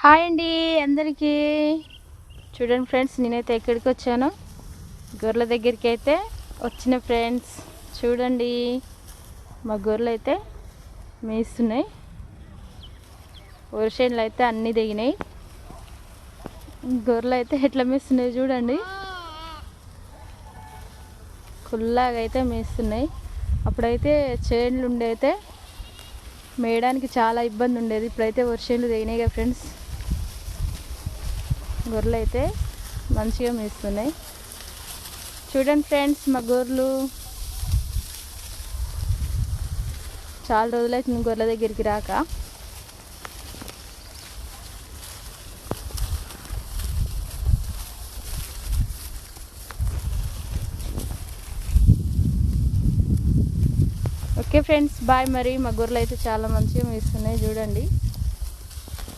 Hi అండి అందరికీ. చూడండి ఫ్రెండ్స్, నేనైతే ఎక్కడికి వచ్చాను, గొర్రెల దగ్గరికి అయితే వచ్చిన ఫ్రెండ్స్. చూడండి, మా గొర్రెలు అయితే మేస్తున్నాయి. వర్షన్లు అయితే అన్నీ దిగినాయి. గొర్రెలు అయితే ఎట్లా మేస్తున్నాయి చూడండి, కుల్లాగా అయితే మేస్తున్నాయి. అప్పుడైతే చేన్లు ఉండైతే మేయడానికి చాలా ఇబ్బంది ఉండేది. ఇప్పుడైతే వర్షన్లు దిగినాయి కదా ఫ్రెండ్స్, గొర్రెలు అయితే మంచిగా మేస్తున్నాయి. చూడండి ఫ్రెండ్స్, మా గొర్రెలు చాలా రోజులైతుంది గొర్రెల దగ్గరికి రాక. Okay friends, bye. మరి మా గొర్రెలు అయితే చాలా మంచిగా మేస్తున్నాయి చూడండి.